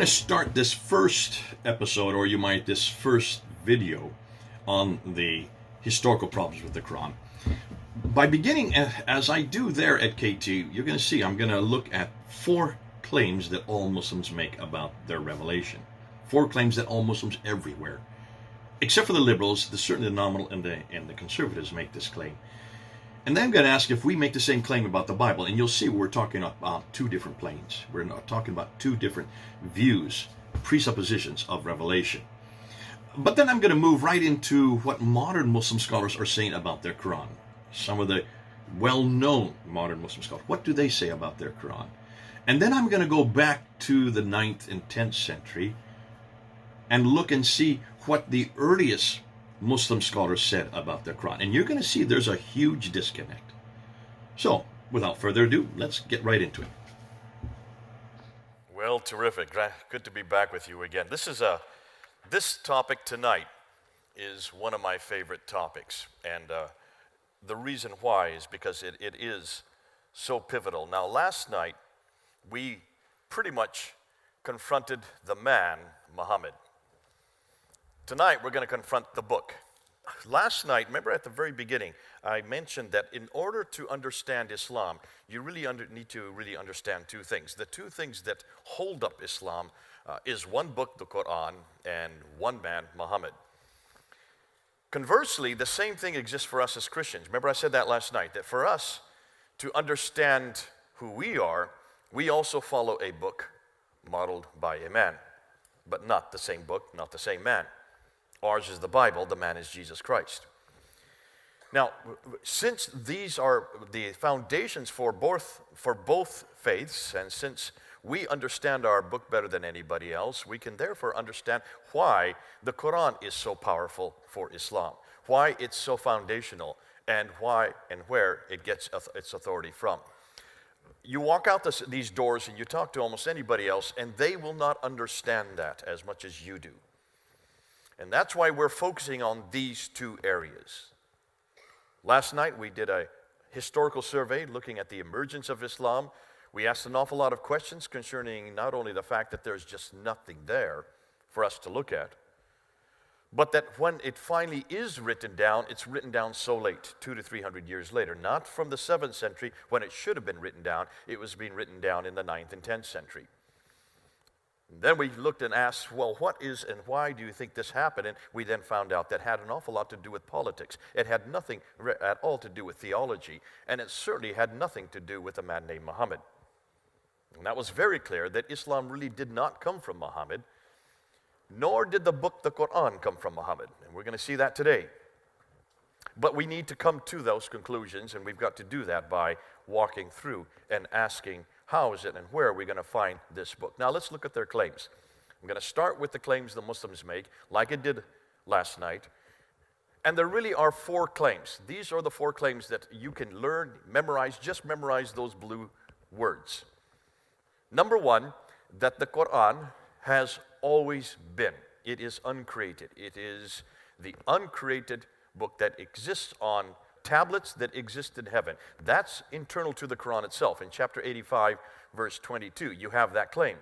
going to start this first episode, or you might this first video on the historical problems with the Quran. By beginning, as I do there at KT, you're going to see I'm going to look at 4 claims that all Muslims make about their revelation. 4 claims that all Muslims everywhere, except for the liberals, certainly the nominal and the conservatives make this claim. And then I'm going to ask if we make the same claim about the Bible, and you'll see we're talking about 2 different planes. We're not talking about 2 different views, presuppositions of revelation. But then I'm going to move right into what modern Muslim scholars are saying about their Quran. Some of the well-known modern Muslim scholars, what do they say about their Quran? And then I'm going to go back to the 9th and 10th century and look and see what the earliest Muslim scholars said about the Quran. And you're going to see there's a huge disconnect. So, without further ado, let's get right into it. Well, terrific. Good to be back with you again. This topic tonight is one of my favorite topics. And the reason why is because it is so pivotal. Now, last night, we pretty much confronted the man, Muhammad. Tonight, we're going to confront the book. Last night, remember at the very beginning, I mentioned that in order to understand Islam, you really need to really understand 2 things. The 2 things that hold up Islam is one book, the Qur'an, and one man, Muhammad. Conversely, the same thing exists for us as Christians. Remember I said that last night, that for us to understand who we are, we also follow a book modeled by a man, but not the same book, not the same man. Ours is the Bible, the man is Jesus Christ. Now, since these are the foundations for both faiths, and since we understand our book better than anybody else, we can therefore understand why the Quran is so powerful for Islam, why it's so foundational, and why and where it gets its authority from. You walk out these doors and you talk to almost anybody else, and they will not understand that as much as you do. And that's why we're focusing on these 2 areas. Last night we did a historical survey looking at the emergence of Islam. We asked an awful lot of questions concerning not only the fact that there's just nothing there for us to look at, but that when it finally is written down, it's written down so late, 200 to 300 years later. Not from the 7th century when it should have been written down. It was being written down in the 9th and 10th century. Then we looked and asked, well, what is and why do you think this happened? And we then found out that had an awful lot to do with politics. It had nothing at all to do with theology, and it certainly had nothing to do with a man named Muhammad. And that was very clear that Islam really did not come from Muhammad, nor did the book, the Qur'an, come from Muhammad. And we're going to see that today. But we need to come to those conclusions, and we've got to do that by walking through and asking, how is it and where are we going to find this book? Now let's look at their claims. I'm going to start with the claims the Muslims make, like I did last night. And there really are 4 claims. These are the 4 claims that you can learn, memorize, just memorize those blue words. Number 1, that the Quran has always been. It is uncreated. It is the uncreated book that exists on tablets that exist in heaven. That's internal to the Quran itself. In chapter 85, verse 22, you have that claim.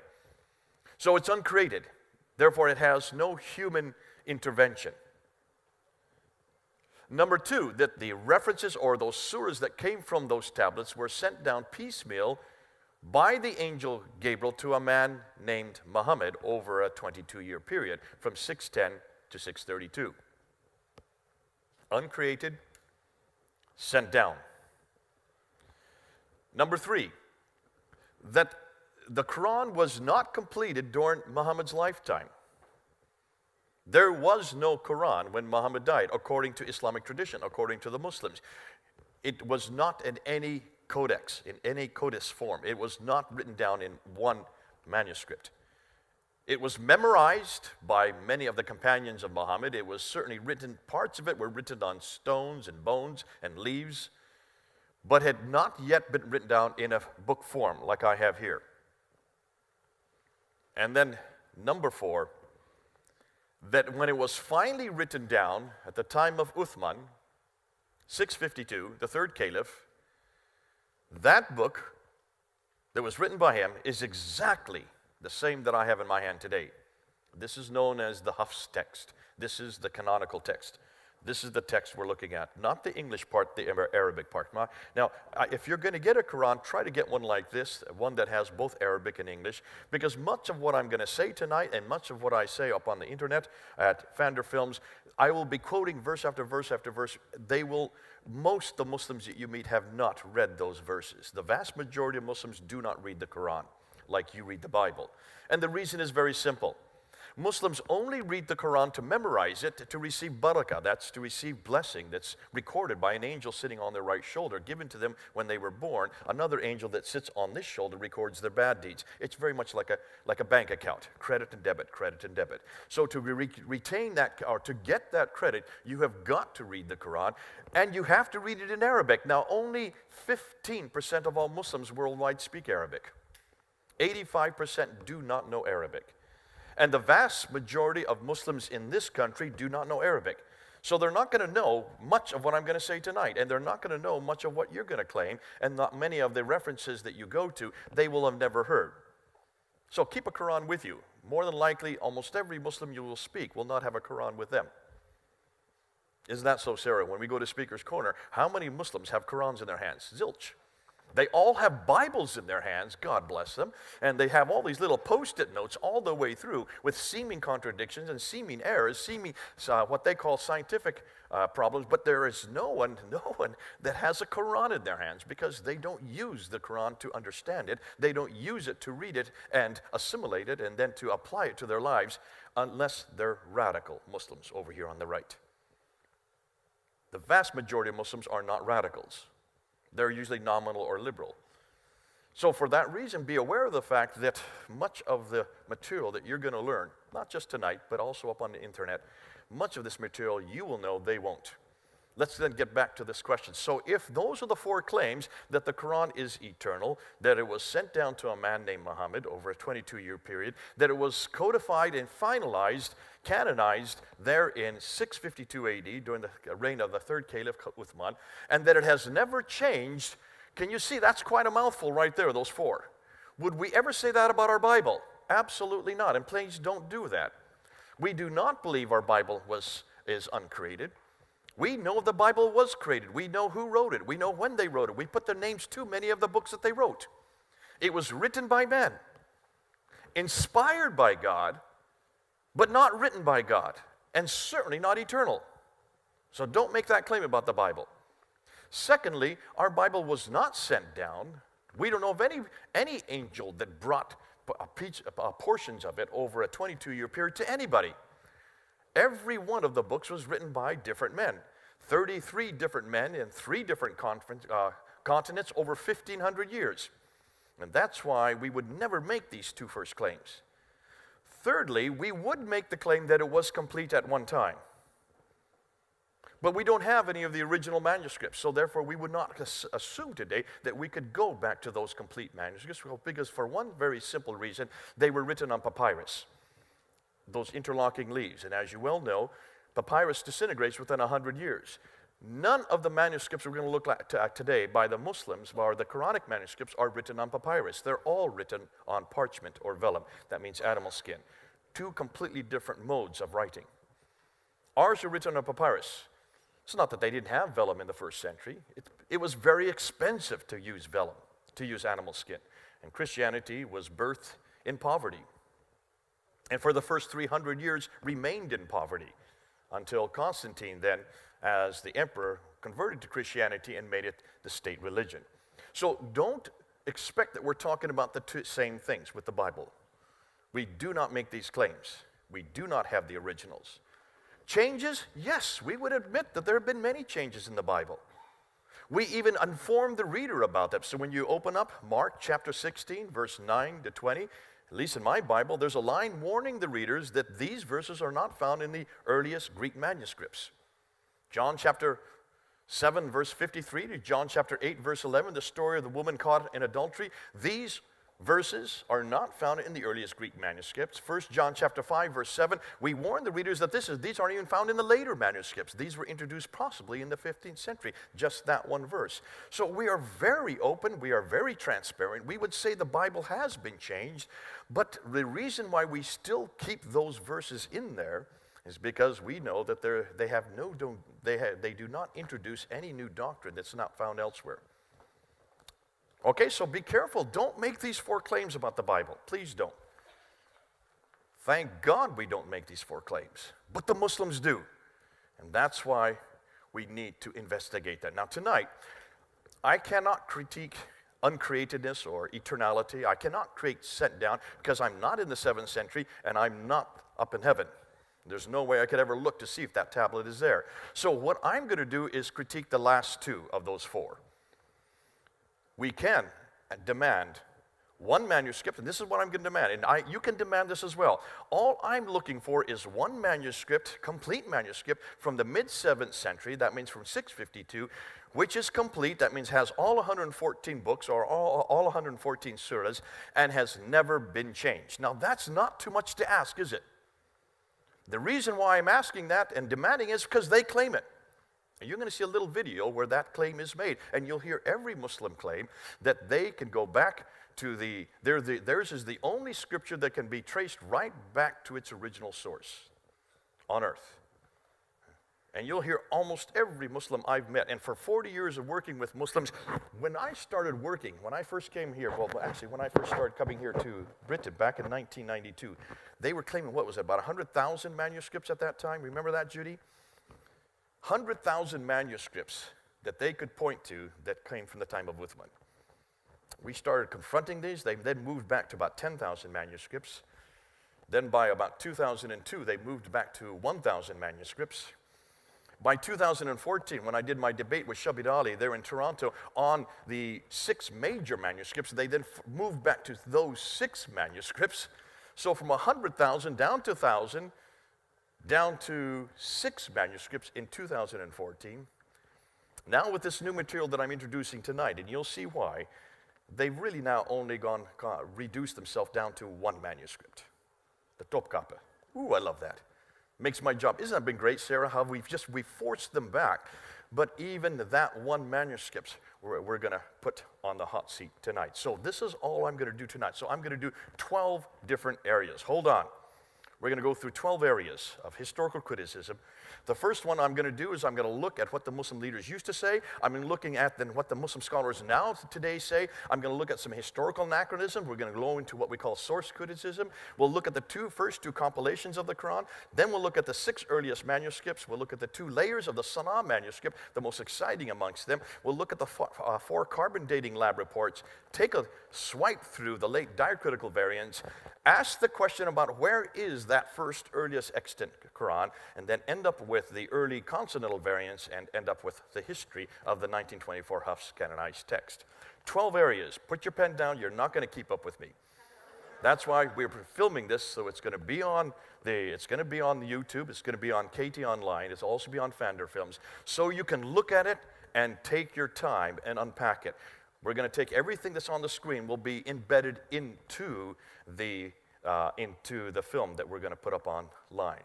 So it's uncreated. Therefore, it has no human intervention. Number 2, that the references or those surahs that came from those tablets were sent down piecemeal by the angel Gabriel to a man named Muhammad over a 22-year period from 610 to 632. Uncreated, sent down. Number 3, that the Quran was not completed during Muhammad's lifetime. There was no Quran when Muhammad died, according to Islamic tradition, according to the Muslims. It was not in any codex, in any codice form. It was not written down in one manuscript. It was memorized by many of the companions of Muhammad. It was certainly written, parts of it were written on stones and bones and leaves, but had not yet been written down in a book form like I have here. And then number 4, that when it was finally written down at the time of Uthman, 652, the 3rd caliph, that book that was written by him is exactly the same that I have in my hand today. This is known as the Hafs text. This is the canonical text. This is the text we're looking at, not the English part, the Arabic part. Now, if you're going to get a Quran, try to get one like this, one that has both Arabic and English, because much of what I'm going to say tonight and much of what I say up on the internet at Fander Films, I will be quoting verse after verse after verse. Most of the Muslims that you meet have not read those verses. The vast majority of Muslims do not read the Quran like you read the Bible. And the reason is very simple. Muslims only read the Quran to memorize it, to receive barakah, that's to receive blessing that's recorded by an angel sitting on their right shoulder, given to them when they were born. Another angel that sits on this shoulder records their bad deeds. It's very much like a bank account, credit and debit, credit and debit. So to retain that, or to get that credit, you have got to read the Quran, and you have to read it in Arabic. Now, only 15% of all Muslims worldwide speak Arabic. 85% do not know Arabic. And the vast majority of Muslims in this country do not know Arabic. So they're not going to know much of what I'm going to say tonight, and they're not going to know much of what you're going to claim, and not many of the references that you go to, they will have never heard. So keep a Quran with you. More than likely, almost every Muslim you will speak will not have a Quran with them. Isn't that so, Sarah? When we go to Speaker's Corner, how many Muslims have Qurans in their hands? Zilch. They all have Bibles in their hands, God bless them, and they have all these little post-it notes all the way through with seeming contradictions and seeming errors, seeming what they call scientific problems, but there is no one that has a Quran in their hands because they don't use the Quran to understand it. They don't use it to read it and assimilate it and then to apply it to their lives unless they're radical Muslims over here on the right. The vast majority of Muslims are not radicals. They're usually nominal or liberal. So for that reason, be aware of the fact that much of the material that you're going to learn, not just tonight, but also up on the internet, much of this material you will know, they won't. Let's then get back to this question. So if those are the four claims, that the Quran is eternal, that it was sent down to a man named Muhammad over a 22-year period, that it was codified and finalized, canonized there in 652 AD during the reign of the third caliph, Uthman, and that it has never changed, can you see that's quite a mouthful right there, those four. Would we ever say that about our Bible? Absolutely not, and please don't do that. We do not believe our Bible is uncreated. We know the Bible was created. We know who wrote it. We know when they wrote it. We put their names to many of the books that they wrote. It was written by men, inspired by God, but not written by God, and certainly not eternal. So don't make that claim about the Bible. Secondly, our Bible was not sent down. We don't know of any angel that brought portions of it over a 22-year period to anybody. Every one of the books was written by different men. 33 different men in 3 different continents over 1,500 years. And that's why we would never make these two first claims. Thirdly, we would make the claim that it was complete at one time. But we don't have any of the original manuscripts, so therefore we would not assume today that we could go back to those complete manuscripts, because for one very simple reason, they were written on papyrus, those interlocking leaves. And as you well know, papyrus disintegrates within 100 years. None of the manuscripts we're going to look at today by the Muslims, or the Quranic manuscripts, are written on papyrus. They're all written on parchment or vellum. That means animal skin. Two completely different modes of writing. Ours are written on papyrus. It's not that they didn't have vellum in the first century. It was very expensive to use vellum, to use animal skin. And Christianity was birthed in poverty. And for the first 300 years remained in poverty until Constantine then, as the emperor, converted to Christianity and made it the state religion. So don't expect that we're talking about the same things with the Bible. We do not make these claims. We do not have the originals. Changes? Yes, we would admit that there have been many changes in the Bible. We even inform the reader about them. So when you open up Mark chapter 16, verse 9 to 20, at least in my Bible, there's a line warning the readers that these verses are not found in the earliest Greek manuscripts. John chapter 7, verse 53 to John chapter 8, verse 11, the story of the woman caught in adultery, these verses are not found in the earliest Greek manuscripts. 1 John chapter 5, verse 7, we warn the readers that these aren't even found in the later manuscripts. These were introduced possibly in the 15th century, just that one verse. So we are very open, we are very transparent. We would say the Bible has been changed, but the reason why we still keep those verses in there is because we know that they do not introduce any new doctrine that's not found elsewhere. Okay, so be careful. Don't make these 4 claims about the Bible. Please don't. Thank God we don't make these 4 claims. But the Muslims do. And that's why we need to investigate that. Now tonight, I cannot critique uncreatedness or eternality. I cannot create sent down because I'm not in the 7th century and I'm not up in heaven. There's no way I could ever look to see if that tablet is there. So what I'm going to do is critique the last 2 of those 4. We can demand one manuscript, and this is what I'm going to demand, and you can demand this as well. All I'm looking for is one manuscript, complete manuscript, from the mid-7th century, that means from 652, which is complete, that means has all 114 books, or all 114 surahs, and has never been changed. Now that's not too much to ask, is it? The reason why I'm asking that and demanding is because they claim it. And you're going to see a little video where that claim is made. And you'll hear every Muslim claim that they can go back to theirs is the only scripture that can be traced right back to its original source on earth. And you'll hear almost every Muslim I've met. And for 40 years of working with Muslims, when I started working, when I first came here, well, actually, when I first started coming here to Britain back in 1992, they were claiming, what was it, about 100,000 manuscripts at that time? Remember that, Judy? 100,000 manuscripts that they could point to that came from the time of Uthman. We started confronting these. They then moved back to about 10,000 manuscripts. Then by about 2002, they moved back to 1,000 manuscripts. By 2014, when I did my debate with Shabir Ali there in Toronto on the 6 major manuscripts, they then moved back to those 6 manuscripts. So from 100,000 down to 1,000, down to 6 manuscripts in 2014. Now with this new material that I'm introducing tonight, and you'll see why, they've really now only reduced themselves down to 1 manuscript, the Topkapi. Ooh, I love that. Makes my job. Isn't that been great, Sarah, how we forced them back? But even that 1 manuscript we're going to put on the hot seat tonight. So this is all I'm going to do tonight. So I'm going to do 12 different areas. Hold on. We're going to go through 12 areas of historical criticism. The first one I'm going to do is I'm going to look at what the Muslim leaders used to say. I'm looking at then what the Muslim scholars now today say. I'm going to look at some historical anachronism. We're going to go into what we call source criticism. We'll look at the first two compilations of the Quran. Then we'll look at the 6 earliest manuscripts. We'll look at the 2 layers of the Sana'a manuscript, the most exciting amongst them. We'll look at the 4 carbon dating lab reports. Take a swipe through the late diacritical variants. Ask the question about where is that first earliest extant Quran, and then end up with the early consonantal variants and end up with the history of the 1924 Hafs canonized text. 12 areas. Put your pen down. You're not going to keep up with me. That's why we're filming this, so it's going to be on the YouTube. It's going to be on KT Online. It's also be on Fander Films, so you can look at it and take your time and unpack it. We're going to take everything that's on the screen will be embedded into the film that we're going to put up online.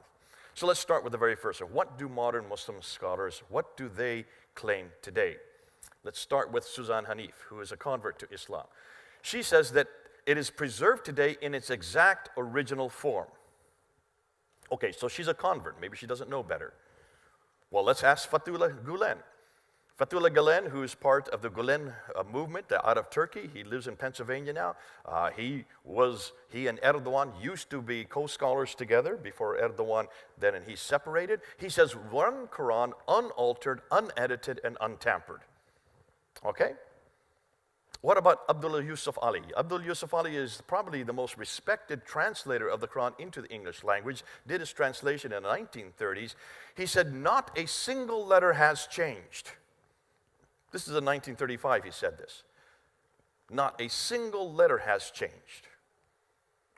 So let's start with the very first one. What do modern Muslim scholars, what do they claim today? Let's start with Suzanne Hanif, who is a convert to Islam. She says that it is preserved today in its exact original form. Okay, so she's a convert. Maybe she doesn't know better. Well, let's ask Fethullah Gulen. Fethullah Gulen, who is part of the Gulen movement out of Turkey, he lives in Pennsylvania now. He and Erdogan used to be co-scholars together before Erdogan then and he separated. He says one Quran unaltered, unedited, and untampered. Okay? What about Abdullah Yusuf Ali? Abdullah Yusuf Ali is probably the most respected translator of the Quran into the English language, did his translation in the 1930s. He said, not a single letter has changed. This is in 1935 he said this. Not a single letter has changed.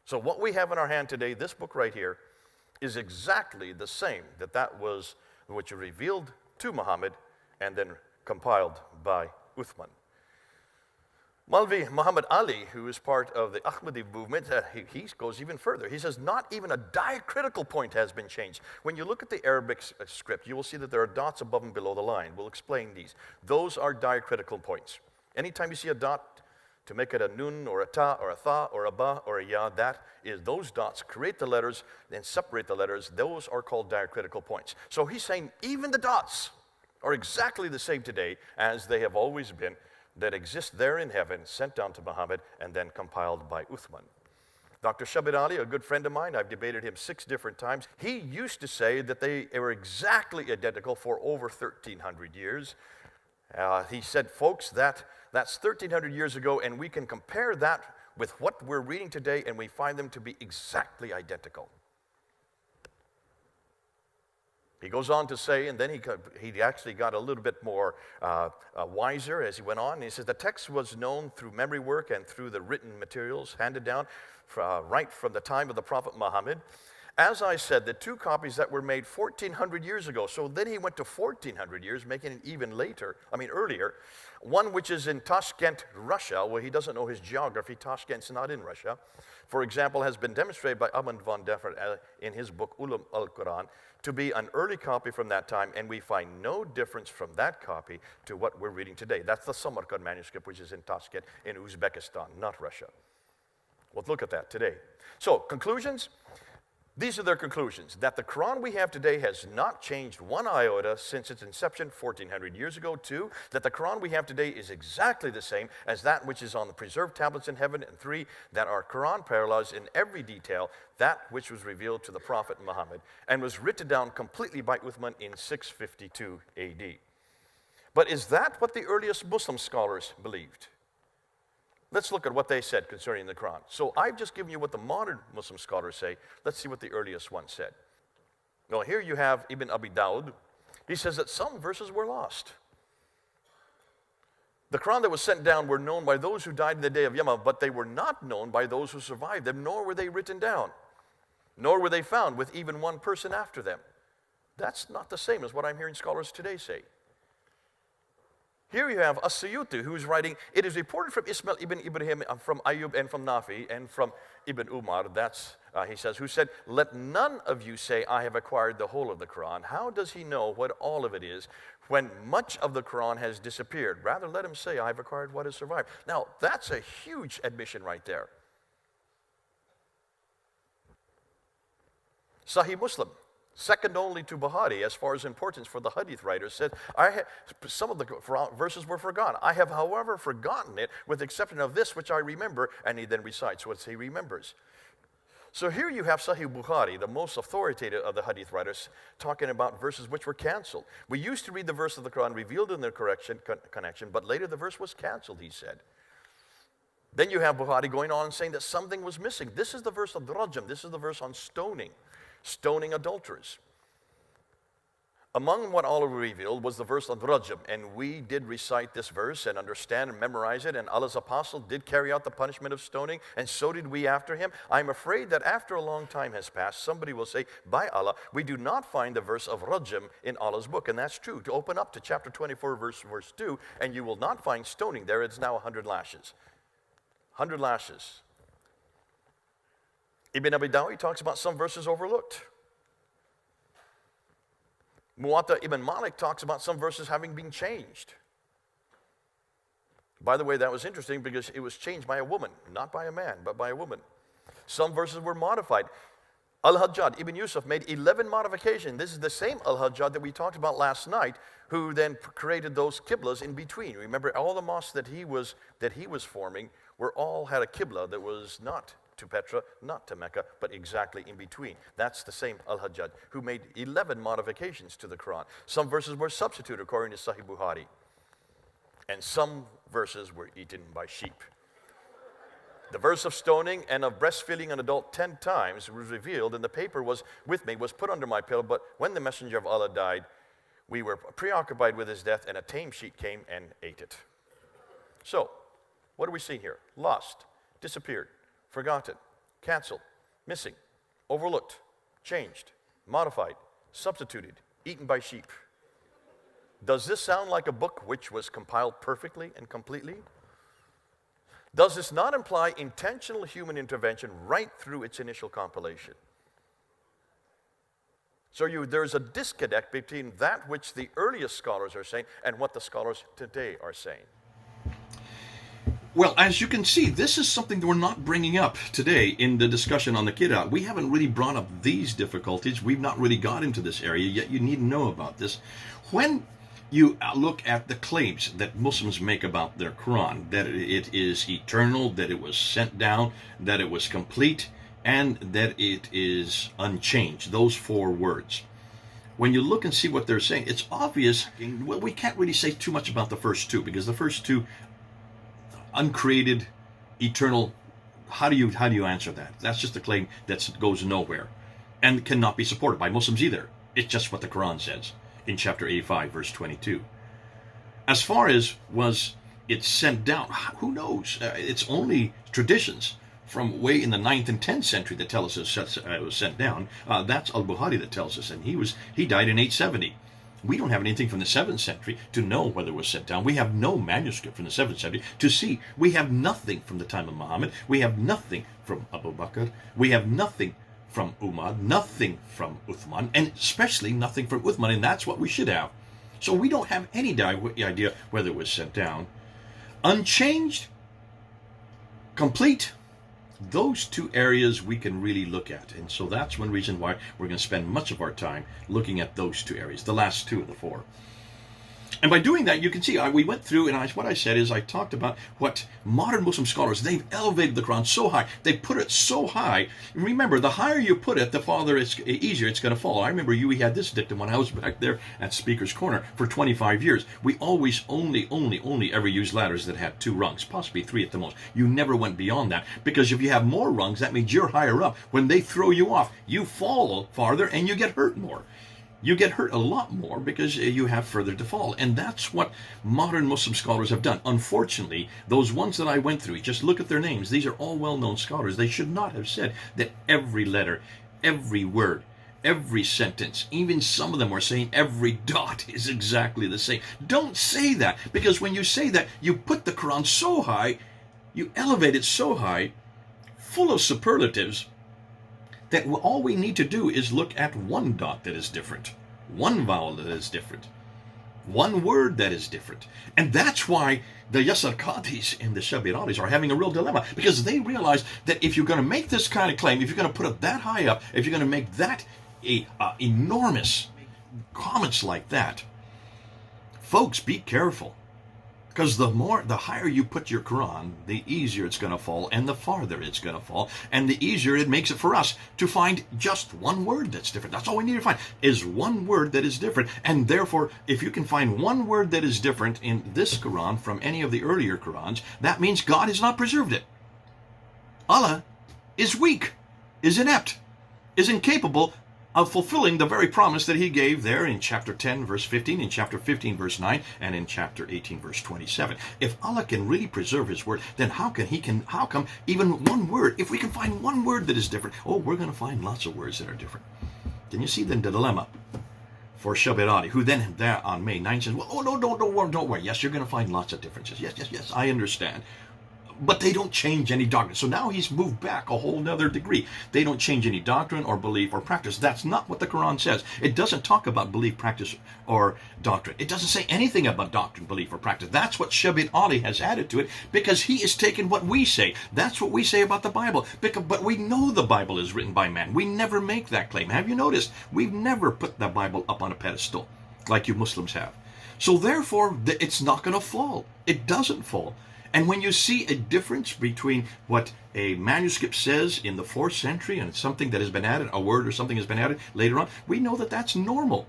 So what we have in our hand today, this book right here, is exactly the same that was which was revealed to Muhammad and then compiled by Uthman. Malvi Muhammad Ali, who is part of the Ahmadi movement, he goes even further. He says, not even a diacritical point has been changed. When you look at the Arabic script, you will see that there are dots above and below the line. We'll explain these. Those are diacritical points. Anytime you see a dot, to make it a nun or a ta or a tha or a ba or a ya, that is, those dots create the letters and separate the letters. Those are called diacritical points. So he's saying even the dots are exactly the same today as they have always been, that exist there in heaven, sent down to Muhammad, and then compiled by Uthman. Dr. Shabir Ali, a good friend of mine, I've debated him 6 different times. He used to say that they were exactly identical for over 1,300 years. He said, folks, that's 1,300 years ago, and we can compare that with what we're reading today, and we find them to be exactly identical. He goes on to say, and then he actually got a little bit more wiser as he went on. He says, the text was known through memory work and through the written materials handed down right from the time of the Prophet Muhammad. As I said, the 2 copies that were made 1,400 years ago. So then he went to 1,400 years, making it even earlier. One which is in Tashkent, Russia. Well, he doesn't know his geography. Tashkent's not in Russia. For example, has been demonstrated by Ahmad von Defert in his book Ulum al-Qur'an to be an early copy from that time, and we find no difference from that copy to what we're reading today. That's the Samarkand manuscript, which is in Tashkent in Uzbekistan, not Russia. Well, look at that today. So, conclusions. These are their conclusions, that the Quran we have today has not changed one iota since its inception 1,400 years ago. 2, that the Quran we have today is exactly the same as that which is on the preserved tablets in heaven. And 3, that our Quran parallels in every detail that which was revealed to the Prophet Muhammad and was written down completely by Uthman in 652 AD. But is that what the earliest Muslim scholars believed? Let's look at what they said concerning the Quran. So I've just given you what the modern Muslim scholars say. Let's see what the earliest one said. Well, here you have Ibn Abi Dawud. He says that some verses were lost. The Quran that was sent down were known by those who died in the day of Yama, but they were not known by those who survived them, nor were they written down, nor were they found with even one person after them. That's not the same as what I'm hearing scholars today say. Here you have As-Suyuti, who's writing, it is reported from Ismail ibn Ibrahim, from Ayub, and from Nafi, and from Ibn Umar, he says, who said, let none of you say, I have acquired the whole of the Quran. How does he know what all of it is when much of the Quran has disappeared? Rather, let him say, I have acquired what has survived. Now, that's a huge admission right there. Sahih Muslim, second only to Bukhari as far as importance for the hadith writers, said, some of the verses were forgotten. I have, however, forgotten it with the exception of this which I remember, and he then recites what he remembers. So here you have Sahih Bukhari, the most authoritative of the hadith writers, talking about verses which were canceled. We used to read the verse of the Quran revealed in their connection, but later the verse was canceled, he said. Then you have Bukhari going on and saying that something was missing. This is the verse of Rajam. This is the verse on stoning adulterers. Among what Allah revealed was the verse on Rajam, and we did recite this verse and understand and memorize it, and Allah's apostle did carry out the punishment of stoning, and so did we after him. I'm afraid that after a long time has passed, somebody will say, by Allah, we do not find the verse of Rajam in Allah's book, and that's true. To open up to chapter 24, verse 2, and you will not find stoning there. It's now 100 lashes. 100 lashes. Ibn Abi Dawud talks about some verses overlooked. Muwatta Ibn Malik talks about some verses having been changed. By the way, that was interesting because it was changed by a woman, not by a man, but by a woman. Some verses were modified. Al-Hajjaj, Ibn Yusuf, made 11 modifications. This is the same Al-Hajjaj that we talked about last night, who then created those qiblas in between. Remember, all the mosques that he was forming all had a qibla that was not to Petra, not to Mecca, but exactly in between. That's the same Al-Hajjaj, who made 11 modifications to the Quran. Some verses were substituted according to Sahih Bukhari, and some verses were eaten by sheep. The verse of stoning and of breastfeeding an adult 10 times was revealed, and the paper was with me, was put under my pillow, but when the messenger of Allah died, we were preoccupied with his death, and a tame sheep came and ate it. So, what do we see here? Lost, disappeared, forgotten, canceled, missing, overlooked, changed, modified, substituted, eaten by sheep. Does this sound like a book which was compiled perfectly and completely? Does this not imply intentional human intervention right through its initial compilation? So there's a disconnect between that which the earliest scholars are saying and what the scholars today are saying. Well, as you can see, this is something that we're not bringing up today in the discussion on the Qira'at. We haven't really brought up these difficulties. We've not really got into this area, yet you need to know about this. When you look at the claims that Muslims make about their Quran, that it is eternal, that it was sent down, that it was complete, and that it is unchanged, those 4 words. When you look and see what they're saying, it's obvious. Well, we can't really say too much about the first 2, because the first 2, uncreated, eternal, how do you answer that? That's just a claim that goes nowhere and cannot be supported by Muslims either. It's just what the Quran says in chapter 85, verse 22. As far as was it sent down, who knows? It's only traditions from way in the 9th and 10th century that tell us it was sent down. That's Al-Bukhari that tells us, and he died in 870. We don't have anything from the 7th century to know whether it was sent down. We have no manuscript from the 7th century to see. We have nothing from the time of Muhammad. We have nothing from Abu Bakr. We have nothing from Umar, nothing from Uthman, and especially nothing from Uthman, and that's what we should have. So we don't have any idea whether it was sent down. Unchanged, complete, those 2 areas we can really look at. And so that's one reason why we're going to spend much of our time looking at those 2 areas, the last 2 of the 4. And by doing that, you can see we went through, and what I said is I talked about what modern Muslim scholars, they've elevated the Quran so high. They put it so high. Remember, the higher you put it, the farther it's easier it's going to fall. I remember we had this dictum when I was back there at Speaker's Corner for 25 years. We always only ever used ladders that had 2 rungs, possibly 3 at the most. You never went beyond that, because if you have more rungs, that means you're higher up. When they throw you off, you fall farther and you get hurt more. You get hurt a lot more because you have further to fall. And that's what modern Muslim scholars have done. Unfortunately, those ones that I went through, just look at their names. These are all well-known scholars. They should not have said that every letter, every word, every sentence, even some of them were saying every dot is exactly the same. Don't say that, because when you say that, you put the Quran so high, you elevate it so high, full of superlatives, that all we need to do is look at one dot that is different, one vowel that is different, one word that is different. And that's why the Yasar Qadis and the Shabiradis are having a real dilemma, because they realize that if you're going to make this kind of claim, if you're going to put it that high up, if you're going to make that enormous comments like that, folks, be careful. Because the higher you put your Quran, the easier it's going to fall, and the farther it's going to fall, and the easier it makes it for us to find just one word that's different. That's all we need to find, is one word that is different. And therefore, if you can find one word that is different in this Quran from any of the earlier Qurans, that means God has not preserved it. Allah is weak, is inept, is incapable of fulfilling the very promise that he gave there in chapter 10, verse 15, in chapter 15, verse 9, and in chapter 18, verse 27. If Allah can really preserve his word, then how come even one word, if we can find one word that is different, we're going to find lots of words that are different. Can you see then the dilemma for Shabiradi, who then there on May 9 says, well, no, don't worry. Yes, you're going to find lots of differences. Yes, I understand. But they don't change any doctrine. So now he's moved back a whole nother degree. They don't change any doctrine or belief or practice. That's not what the Quran says. It doesn't talk about belief, practice, or doctrine. It doesn't say anything about doctrine, belief, or practice. That's what Shabit Ali has added to it, because he is taking what we say. That's what we say about the Bible. But we know the Bible is written by man. We never make that claim. Have you noticed? We've never put the Bible up on a pedestal like you Muslims have. So therefore, it's not going to fall. It doesn't fall. And when you see a difference between what a manuscript says in the 4th century and something that has been added, a word or something has been added later on, we know that that's normal.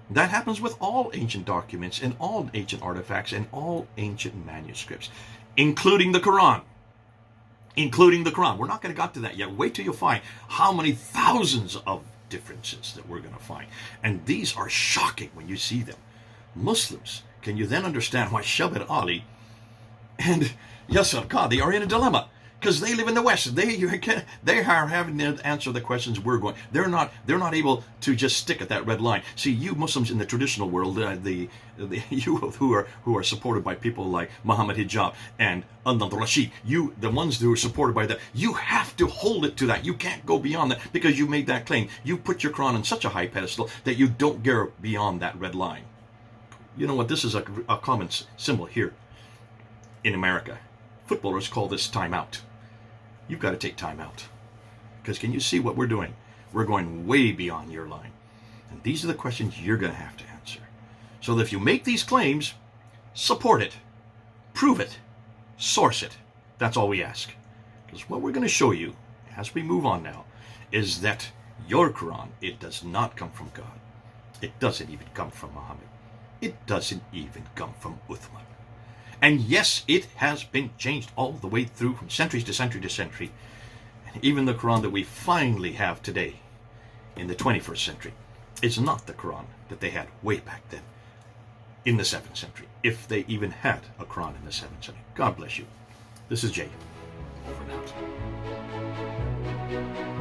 That happens with all ancient documents and all ancient artifacts and all ancient manuscripts, including the Quran. We're not going to get to that yet. Wait till you find how many thousands of differences that we're going to find. And these are shocking when you see them. Muslims, can you then understand why Shabir Ali and Yasar Qadi are in a dilemma? because they live in the West. They are having to answer the questions we're going. They're not able to just stick at that red line. See, you Muslims in the traditional world, you who are supported by people like Muhammad Hijab and Rashid, you, the ones who are supported by that, you have to hold it to that. You can't go beyond that because you made that claim. You put your Quran on such a high pedestal that you don't go beyond that red line. You know what? This is a common symbol here in America. Footballers call this timeout. You've got to take time out. Because can you see what we're doing? We're going way beyond your line. And these are the questions you're going to have to answer. So that if you make these claims, support it, prove it, source it. That's all we ask. Because what we're going to show you, as we move on now, is that your Quran, it does not come from God. It doesn't even come from Muhammad. It doesn't even come from Uthman. And yes, it has been changed all the way through from centuries to century to century. And even the Quran that we finally have today in the 21st century is not the Quran that they had way back then in the 7th century, if they even had a Quran in the 7th century. God bless you. This is Jay. Over and out.